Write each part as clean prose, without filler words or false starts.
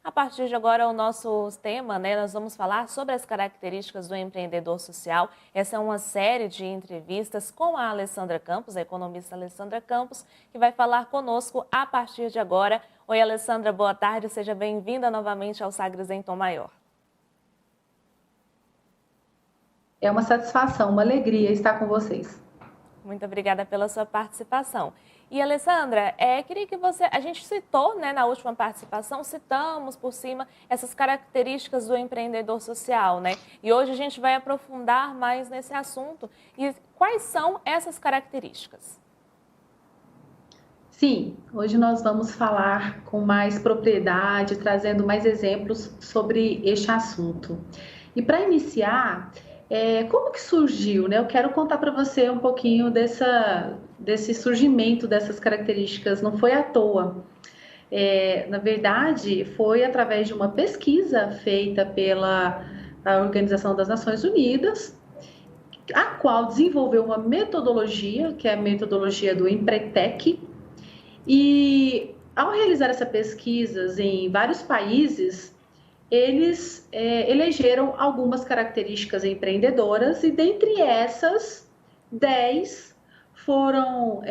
A partir de agora, o nosso tema, nós vamos falar sobre as características do empreendedor social. Essa é uma série de entrevistas com a Alessandra Campos, a economista Alessandra Campos, que vai falar conosco a partir de agora. Oi, Alessandra, boa tarde, seja bem-vinda novamente ao Sagres em Tom Maior. É uma satisfação, uma alegria estar com vocês. Muito obrigada pela sua participação. E, Alessandra, queria que a gente citou, na última participação, citamos por cima essas características do empreendedor social, E hoje a gente vai aprofundar mais nesse assunto. E quais são essas características? Sim, hoje nós vamos falar com mais propriedade, trazendo mais exemplos sobre este assunto. E para iniciar, como que surgiu, Eu quero contar para você um pouquinho desse surgimento dessas características, não foi à toa. Na verdade, foi através de uma pesquisa feita pela Organização das Nações Unidas, a qual desenvolveu uma metodologia, que é a metodologia do Empretec, e ao realizar essa pesquisa em vários países, eles elegeram algumas características empreendedoras e dentre essas, 10 foram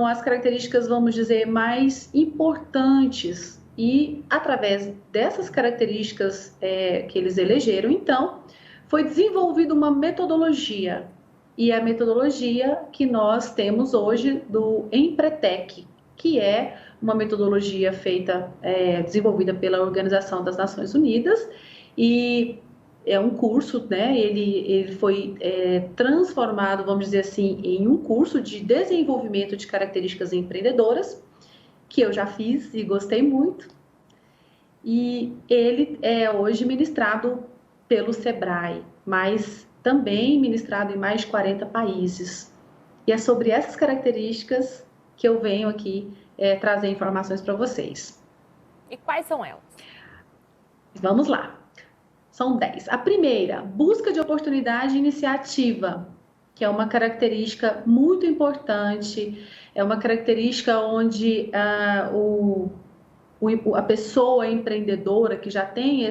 as características, vamos dizer, mais importantes. E através dessas características que eles elegeram, então, foi desenvolvida uma metodologia. E a metodologia que nós temos hoje do Empretec, que é uma metodologia desenvolvida pela Organização das Nações Unidas, e é um curso, Ele foi transformado, vamos dizer assim, em um curso de desenvolvimento de características empreendedoras, que eu já fiz e gostei muito, e ele é hoje ministrado pelo Sebrae, mas também ministrado em mais de 40 países. E é sobre essas características que eu venho aqui trazer informações para vocês. E quais são elas? Vamos lá. São 10. A primeira, busca de oportunidade e iniciativa, que é uma característica muito importante, é uma característica onde a pessoa empreendedora que já tem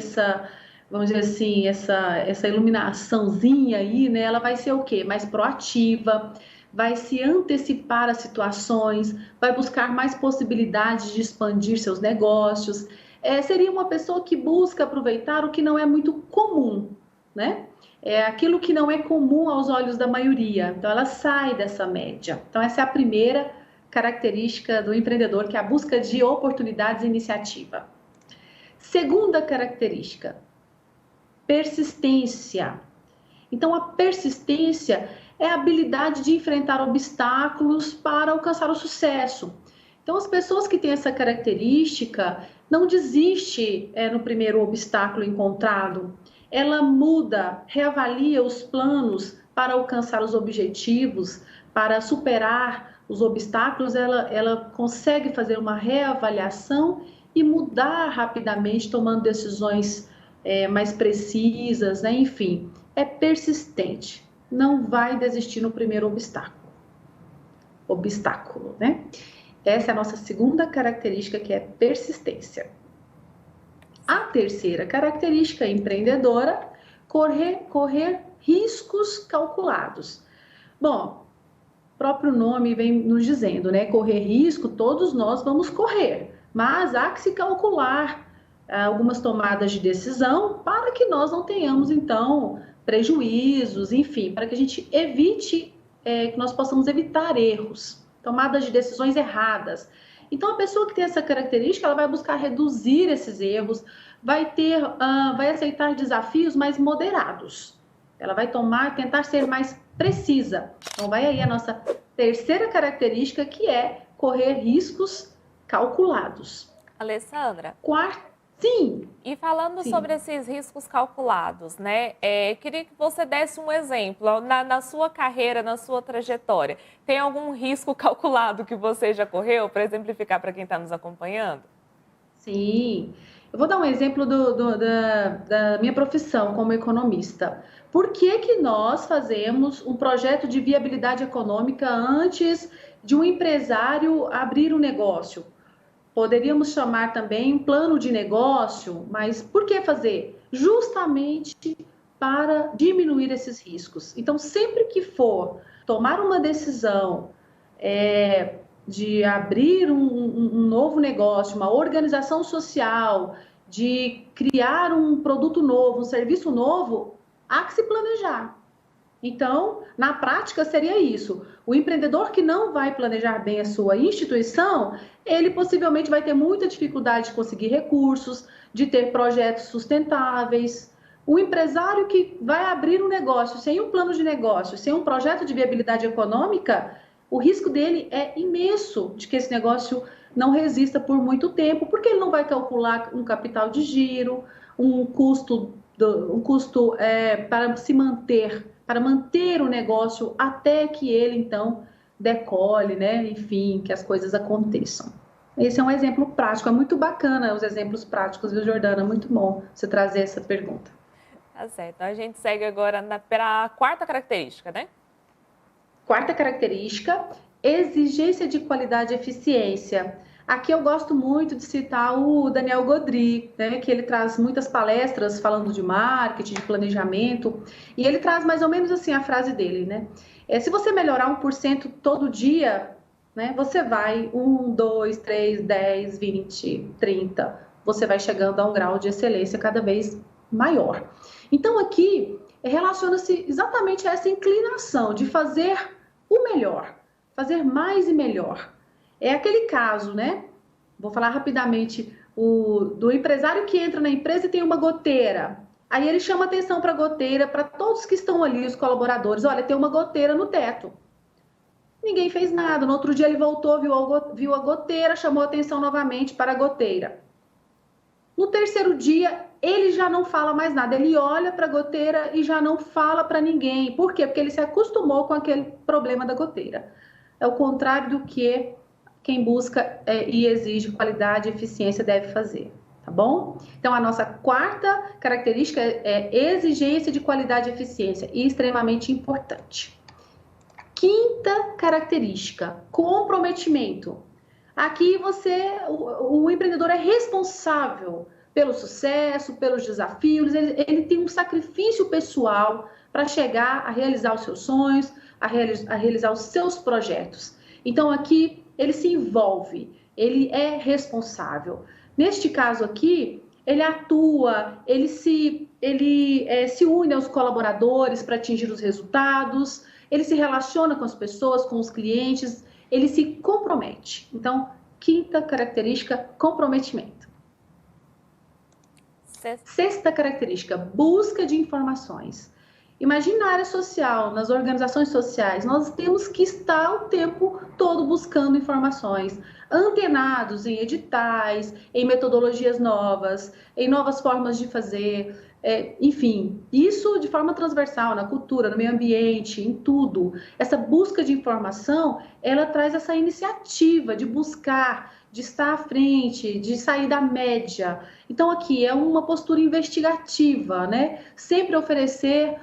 vamos dizer assim, essa iluminaçãozinha aí, Ela vai ser o quê? Mais proativa, vai se antecipar às situações, vai buscar mais possibilidades de expandir seus negócios. Seria uma pessoa que busca aproveitar o que não é muito comum, É aquilo que não é comum aos olhos da maioria. Então, ela sai dessa média. Então, essa é a primeira característica do empreendedor, que é a busca de oportunidades e iniciativa. Segunda característica, persistência. Então, a persistência é a habilidade de enfrentar obstáculos para alcançar o sucesso. Então, as pessoas que têm essa característica não desistem no primeiro obstáculo encontrado. Ela muda, reavalia os planos para alcançar os objetivos, para superar os obstáculos. Ela consegue fazer uma reavaliação e mudar rapidamente, tomando decisões mais precisas, Enfim, é persistente, não vai desistir no primeiro obstáculo, Essa é a nossa segunda característica, que é persistência. A terceira característica empreendedora, correr riscos calculados. Bom, o próprio nome vem nos dizendo, Correr risco, todos nós vamos correr, mas há que se calcular algumas tomadas de decisão para que nós não tenhamos, então, prejuízos, enfim, para que a gente evite, que nós possamos evitar erros, tomadas de decisões erradas. Então, a pessoa que tem essa característica, ela vai buscar reduzir esses erros, vai aceitar desafios mais moderados. Ela vai tentar ser mais precisa. Então, vai aí a nossa terceira característica, que é correr riscos calculados. Alessandra. Sim. E falando sobre esses riscos calculados, queria que você desse um exemplo na sua carreira, na sua trajetória. Tem algum risco calculado que você já correu, para exemplificar para quem está nos acompanhando? Sim. Eu vou dar um exemplo da minha profissão como economista. Por que nós fazemos um projeto de viabilidade econômica antes de um empresário abrir um negócio? poderíamos chamar também um plano de negócio, mas por que fazer? Justamente para diminuir esses riscos. Então, sempre que for tomar uma decisão de abrir um novo negócio, uma organização social, de criar um produto novo, um serviço novo, há que se planejar. Então, na prática, seria isso. O empreendedor que não vai planejar bem a sua instituição, ele possivelmente vai ter muita dificuldade de conseguir recursos, de ter projetos sustentáveis. O empresário que vai abrir um negócio sem um plano de negócio, sem um projeto de viabilidade econômica, o risco dele é imenso de que esse negócio não resista por muito tempo, porque ele não vai calcular um capital de giro, um custo para se manter, para manter o negócio até que ele, então, decole, né? Enfim, que as coisas aconteçam. Esse é um exemplo prático, é muito bacana os exemplos práticos, viu, Jordana? Muito bom você trazer essa pergunta. Tá certo. A gente segue agora para a quarta característica, né? Quarta característica, exigência de qualidade e eficiência. Aqui eu gosto muito de citar o Daniel Godry, né, que ele traz muitas palestras falando de marketing, de planejamento, e ele traz mais ou menos assim a frase dele, né? Se você melhorar 1% todo dia, né, você vai 1, 2, 3, 10, 20, 30, você vai chegando a um grau de excelência cada vez maior. Então aqui relaciona-se exatamente a essa inclinação de fazer o melhor, fazer mais e melhor. É aquele caso, né? Vou falar rapidamente do empresário que entra na empresa e tem uma goteira. Aí ele chama atenção para a goteira, para todos que estão ali, os colaboradores. Olha, tem uma goteira no teto. Ninguém fez nada. No outro dia ele voltou, viu a goteira, chamou atenção novamente para a goteira. No terceiro dia, ele já não fala mais nada. Ele olha para a goteira e já não fala para ninguém. Por quê? Porque ele se acostumou com aquele problema da goteira. É o contrário do que quem busca e exige qualidade e eficiência deve fazer, tá bom? Então, a nossa quarta característica é exigência de qualidade e eficiência, e extremamente importante. Quinta característica, comprometimento. Aqui o empreendedor é responsável pelo sucesso, pelos desafios, ele tem um sacrifício pessoal para chegar a realizar os seus sonhos, a realizar os seus projetos. Então, aqui, ele se envolve, ele é responsável. Neste caso aqui, ele atua, ele se une aos colaboradores para atingir os resultados, ele se relaciona com as pessoas, com os clientes, ele se compromete. Então, quinta característica, comprometimento. Sexta característica, busca de informações. Imagina na área social, nas organizações sociais, nós temos que estar o tempo todo buscando informações, antenados em editais, em metodologias novas, em novas formas de fazer, enfim, isso de forma transversal, na cultura, no meio ambiente, em tudo. Essa busca de informação, ela traz essa iniciativa de buscar, de estar à frente, de sair da média. Então, aqui é uma postura investigativa, né? Sempre oferecer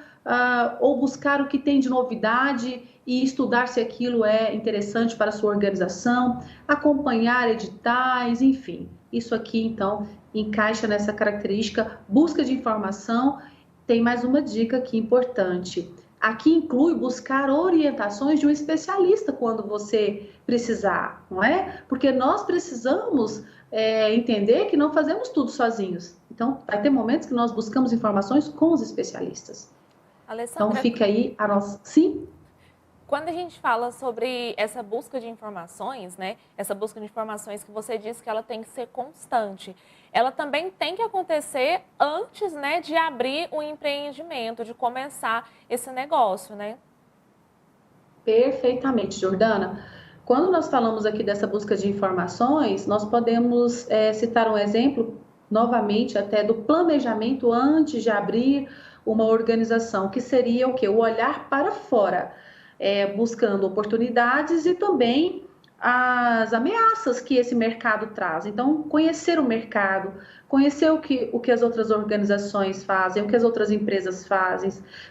ou buscar o que tem de novidade e estudar se aquilo é interessante para a sua organização, acompanhar editais, enfim. Isso aqui, então, encaixa nessa característica, busca de informação. Tem mais uma dica aqui importante. Aqui inclui buscar orientações de um especialista quando você precisar, não é? Porque nós precisamos entender que não fazemos tudo sozinhos. Então, vai ter momentos que nós buscamos informações com os especialistas. Alessandra, então fica aí a nossa... Sim? Quando a gente fala sobre essa busca de informações, né? Essa busca de informações que você disse que ela tem que ser constante, ela também tem que acontecer antes, né, de abrir o empreendimento, de começar esse negócio, né? Perfeitamente, Jordana. Quando nós falamos aqui dessa busca de informações, nós podemos citar um exemplo, novamente, até do planejamento antes de abrir uma organização, que seria o quê? O olhar para fora, buscando oportunidades e também as ameaças que esse mercado traz. Então, conhecer o mercado, conhecer o que as outras organizações fazem, o que as outras empresas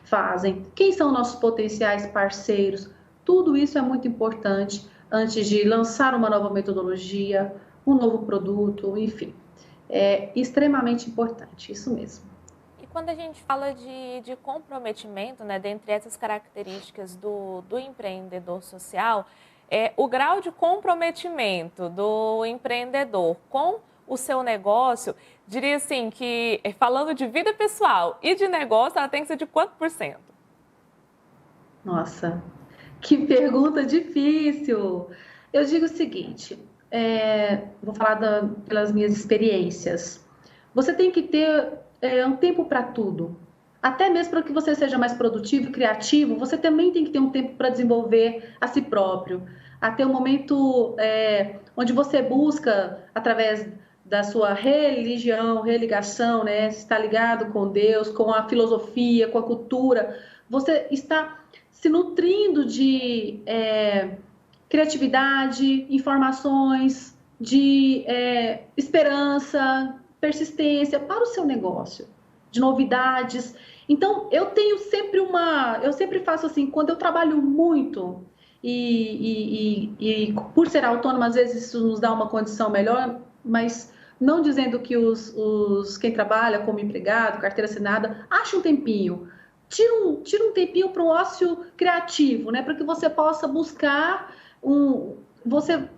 fazem, quem são nossos potenciais parceiros, tudo isso é muito importante antes de lançar uma nova metodologia, um novo produto, enfim. É extremamente importante, isso mesmo. E quando a gente fala de comprometimento, né, dentre essas características do empreendedor social, o grau de comprometimento do empreendedor com o seu negócio, diria assim que, falando de vida pessoal e de negócio, ela tem que ser de quanto por cento? Nossa, que pergunta difícil! Eu digo o seguinte, vou falar pelas minhas experiências. Você tem que ter um tempo para tudo. Até mesmo para que você seja mais produtivo e criativo, você também tem que ter um tempo para desenvolver a si próprio. Até um momento onde você busca, através da sua religião, religação, né? Está ligado com Deus, com a filosofia, com a cultura. Você está se nutrindo de criatividade, informações, de esperança, persistência para o seu negócio, de novidades. Então, eu sempre faço assim, quando eu trabalho muito e por ser autônoma, às vezes isso nos dá uma condição melhor, mas não dizendo que quem trabalha como empregado, carteira assinada, acha um tempinho. Tira um tempinho para o ócio criativo, né? Para que você possa buscar você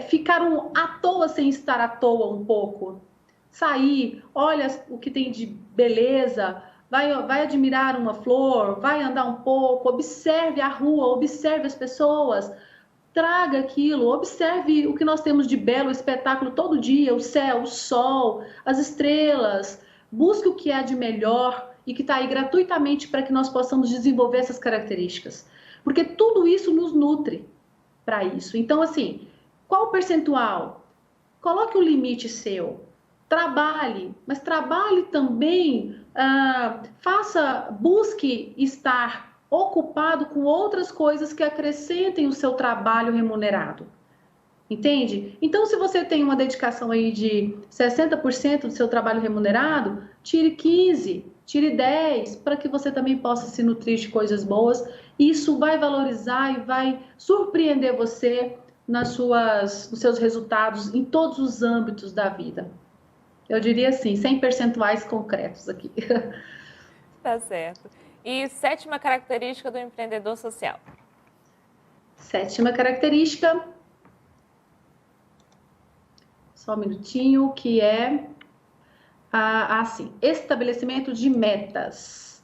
ficar à toa sem estar à toa um pouco. Sair, olha o que tem de beleza, vai admirar uma flor, vai andar um pouco, observe a rua, observe as pessoas, traga aquilo, observe o que nós temos de belo, espetáculo todo dia, o céu, o sol, as estrelas, busque o que há de melhor e que está aí gratuitamente para que nós possamos desenvolver essas características. Porque tudo isso nos nutre para isso. Então, assim, qual o percentual? Coloque um limite seu. Trabalhe, mas trabalhe também, busque estar ocupado com outras coisas que acrescentem o seu trabalho remunerado. Entende? Então, se você tem uma dedicação aí de 60% do seu trabalho remunerado, tire 15%, tire 10%, para que você também possa se nutrir de coisas boas. Isso vai valorizar e vai surpreender você nos seus resultados em todos os âmbitos da vida. Eu diria assim, sem percentuais concretos aqui. Tá certo. E sétima característica do empreendedor social? Sétima característica, só um minutinho, que é assim, estabelecimento de metas.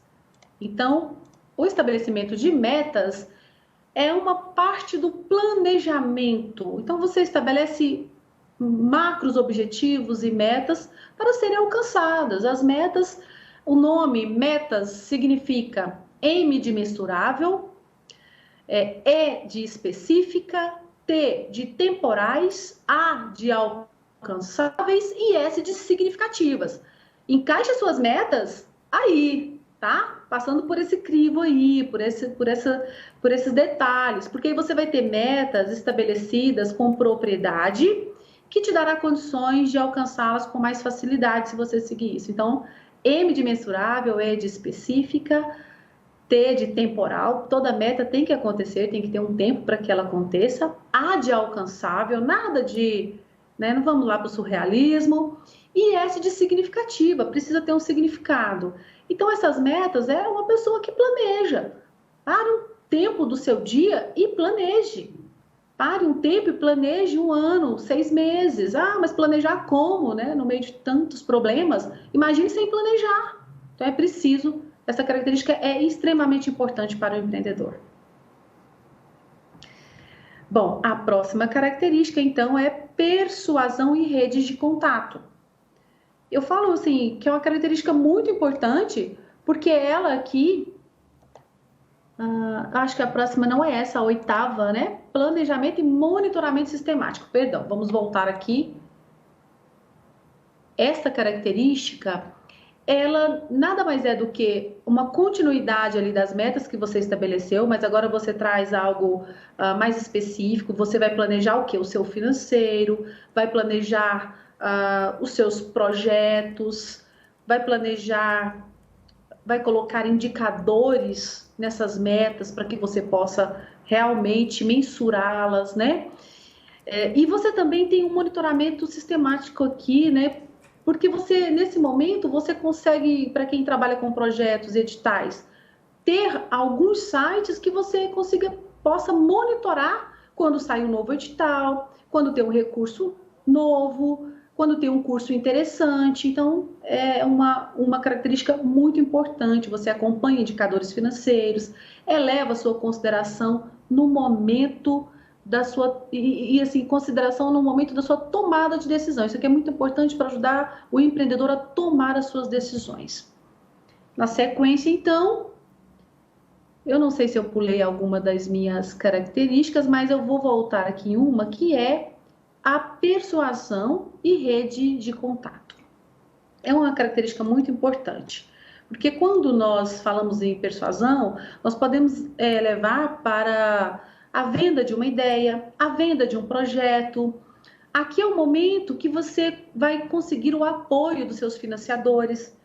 Então, o estabelecimento de metas é uma parte do planejamento. Então, você estabelece macros objetivos e metas para serem alcançadas. As metas, o nome metas significa M de mensurável, E de específica, T de temporais, A de alcançáveis e S de significativas. Encaixe suas metas aí, tá? Passando por esse crivo aí, por esses detalhes, porque aí você vai ter metas estabelecidas com propriedade que te dará condições de alcançá-las com mais facilidade se você seguir isso. Então, M de mensurável, E de específica, T de temporal, toda meta tem que acontecer, tem que ter um tempo para que ela aconteça. A de alcançável, nada de, né, não vamos lá para o surrealismo. E S de significativa, precisa ter um significado. Então, essas metas é uma pessoa que planeja. Pare um tempo do seu dia e planeje. Pare um tempo e planeje 1 ano, 6 meses. Mas planejar como, né? No meio de tantos problemas, imagine sem planejar. Então, é preciso. Essa característica é extremamente importante para o empreendedor. Bom, a próxima característica, então, é persuasão e redes de contato. Eu falo assim, que é uma característica muito importante, porque ela aqui, acho que a próxima não é essa, a 8ª, né? Planejamento e monitoramento sistemático. Perdão, vamos voltar aqui. Essa característica, ela nada mais é do que uma continuidade ali das metas que você estabeleceu, mas agora você traz algo mais específico. Você vai planejar o quê? O seu financeiro, vai planejar os seus projetos, vai planejar, vai colocar indicadores nessas metas para que você possa realmente mensurá-las, né? E você também tem um monitoramento sistemático aqui, né? Porque você, nesse momento, você consegue, para quem trabalha com projetos editais, ter alguns sites que você possa monitorar quando sai um novo edital, quando tem um recurso novo, quando tem um curso interessante. Então, é uma característica muito importante. Você acompanha indicadores financeiros, eleva a sua consideração no momento da sua assim, consideração no momento da sua tomada de decisão. Isso aqui é muito importante para ajudar o empreendedor a tomar as suas decisões. Na sequência, então, eu não sei se eu pulei alguma das minhas características, mas eu vou voltar aqui em uma que é a persuasão e rede de contato. É uma característica muito importante, porque quando nós falamos em persuasão, nós podemos levar para a venda de uma ideia, a venda de um projeto. Aqui é o momento que você vai conseguir o apoio dos seus financiadores.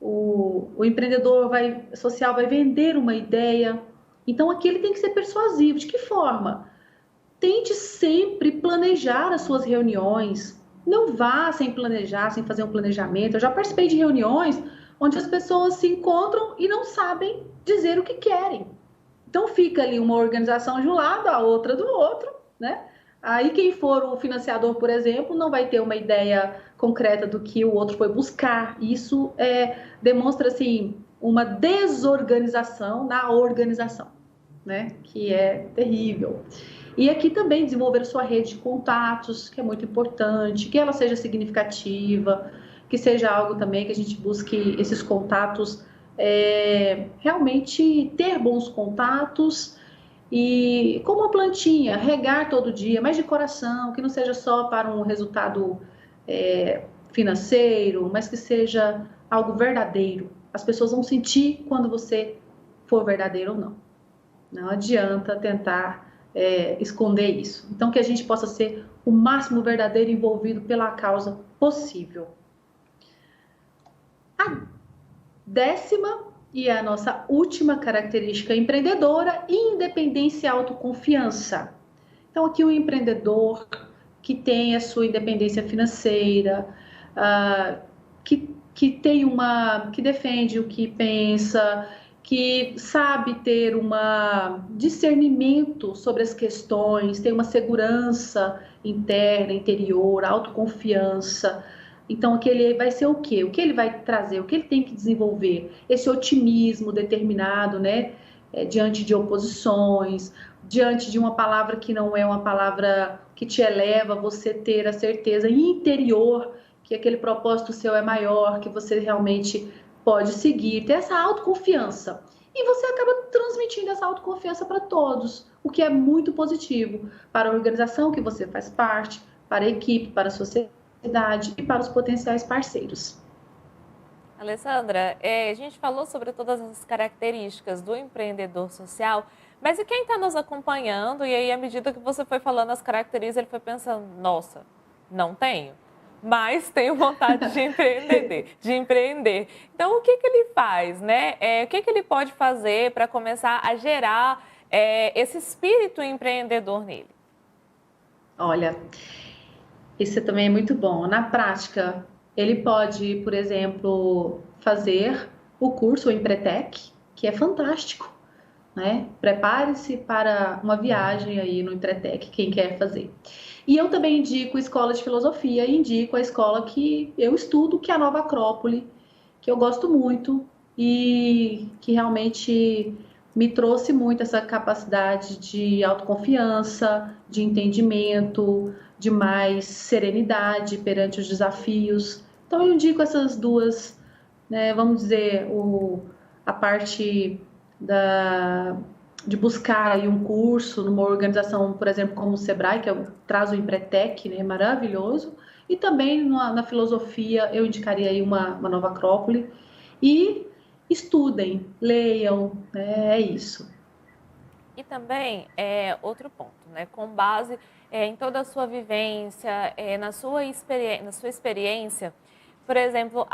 O empreendedor social vai vender uma ideia. Então, aqui ele tem que ser persuasivo. De que forma? Tente sempre planejar as suas reuniões. Não vá sem planejar, sem fazer um planejamento. Eu já participei de reuniões onde as pessoas se encontram e não sabem dizer o que querem. Então, fica ali uma organização de um lado, a outra do outro, né? Aí quem for o financiador, por exemplo, não vai ter uma ideia concreta do que o outro foi buscar. Isso demonstra assim uma desorganização na organização, né? Que é terrível. E aqui também desenvolver sua rede de contatos, que é muito importante, que ela seja significativa, que seja algo também que a gente busque esses contatos, realmente ter bons contatos. E como uma plantinha, regar todo dia, mas de coração, que não seja só para um resultado financeiro, mas que seja algo verdadeiro. As pessoas vão sentir quando você for verdadeiro ou não. Não adianta tentar esconder isso. Então, que a gente possa ser o máximo verdadeiro envolvido pela causa possível. A 10ª e a nossa última característica empreendedora, independência e autoconfiança. Então, aqui o empreendedor que tem a sua independência financeira, que defende o que pensa, que sabe ter um discernimento sobre as questões, tem uma segurança interna, interior, autoconfiança. Então, aqui ele vai ser o quê? O que ele vai trazer? O que ele tem que desenvolver? Esse otimismo determinado, né? Diante de oposições, diante de uma palavra que não é uma palavra que te eleva, você ter a certeza interior que aquele propósito seu é maior, que você realmente pode seguir, ter essa autoconfiança. E você acaba transmitindo essa autoconfiança para todos, o que é muito positivo para a organização que você faz parte, para a equipe, para a sociedade e para os potenciais parceiros. Alessandra, a gente falou sobre todas as características do empreendedor social, mas e quem está nos acompanhando? E aí, à medida que você foi falando as características, ele foi pensando, nossa, não tenho, mas tenho vontade de empreender. Então, o que ele faz, né? O que ele pode fazer para começar a gerar esse espírito empreendedor nele? Olha, isso também é muito bom. Na prática, ele pode, por exemplo, fazer o curso Empretec, que é fantástico, né? Prepare-se para uma viagem aí no Empretec, quem quer fazer. E eu também indico a escola de filosofia, e indico a escola que eu estudo, que é a Nova Acrópole, que eu gosto muito e que realmente me trouxe muito essa capacidade de autoconfiança, de entendimento, de mais serenidade perante os desafios. Então eu indico essas duas, né, vamos dizer, a parte de buscar aí um curso numa organização, por exemplo, como o Sebrae, que traz o Empretec, né, maravilhoso, e também na filosofia eu indicaria aí uma Nova Acrópole. E estudem, leiam, né, é isso. E também, outro ponto, né? Com base em toda a sua vivência, na sua experiência, por exemplo,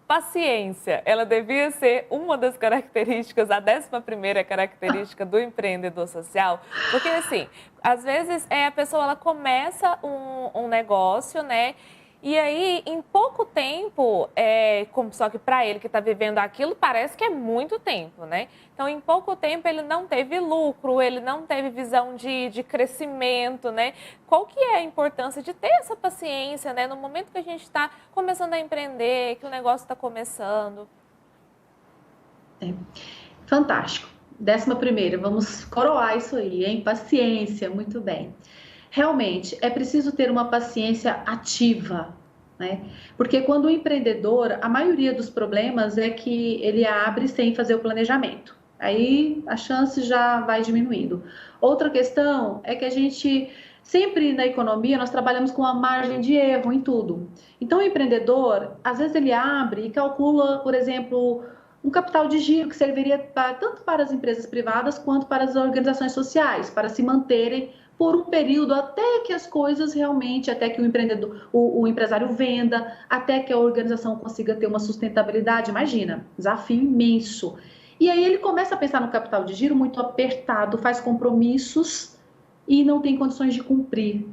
paciência, ela devia ser uma das características, a 11ª característica do empreendedor social? Porque, assim, às vezes a pessoa ela começa um negócio, né? E aí, em pouco tempo, só que para ele que está vivendo aquilo, parece que é muito tempo, né? Então, em pouco tempo, ele não teve lucro, ele não teve visão de crescimento, né? Qual que é a importância de ter essa paciência, né? No momento que a gente está começando a empreender, que o negócio está começando. Fantástico. 11ª, vamos coroar isso aí, hein? Paciência, muito bem. Realmente, é preciso ter uma paciência ativa, né? Porque quando o empreendedor, a maioria dos problemas é que ele abre sem fazer o planejamento. Aí a chance já vai diminuindo. Outra questão é que a gente sempre na economia nós trabalhamos com a margem de erro em tudo. Então o empreendedor, às vezes ele abre e calcula, por exemplo, um capital de giro que serviria tanto para as empresas privadas quanto para as organizações sociais, para se manterem por um período até que as coisas realmente, até que o empreendedor, o empresário venda, até que a organização consiga ter uma sustentabilidade. Imagina, desafio imenso. E aí ele começa a pensar no capital de giro muito apertado, faz compromissos e não tem condições de cumprir,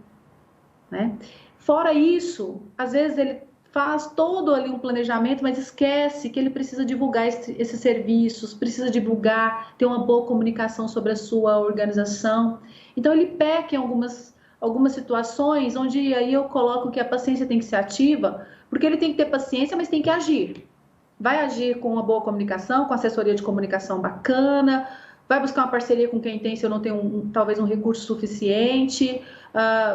né? Fora isso, às vezes ele faz todo ali um planejamento, mas esquece que ele precisa divulgar esses serviços, precisa divulgar, ter uma boa comunicação sobre a sua organização. Então ele peca em algumas situações onde aí eu coloco que a paciência tem que ser ativa, porque ele tem que ter paciência, mas tem que agir. Vai agir com uma boa comunicação, com assessoria de comunicação bacana, vai buscar uma parceria com quem tem, se eu não tenho talvez um recurso suficiente,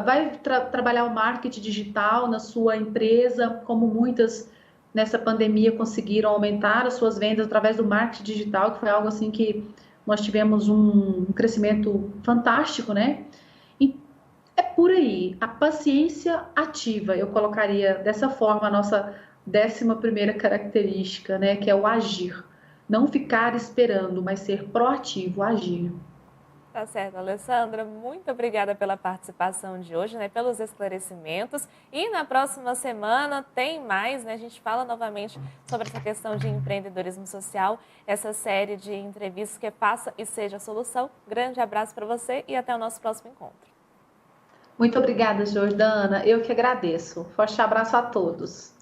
vai trabalhar o marketing digital na sua empresa, como muitas nessa pandemia conseguiram aumentar as suas vendas através do marketing digital, que foi algo assim que nós tivemos um crescimento fantástico, né? E é por aí, a paciência ativa, eu colocaria dessa forma a nossa 11ª característica, né, que é o agir. Não ficar esperando, mas ser proativo, agir. Tá certo, Alessandra. Muito obrigada pela participação de hoje, né, pelos esclarecimentos. E na próxima semana tem mais, né? A gente fala novamente sobre essa questão de empreendedorismo social, essa série de entrevistas que é Faça e Seja a Solução. Grande abraço para você e até o nosso próximo encontro. Muito obrigada, Jordana. Eu que agradeço. Forte abraço a todos.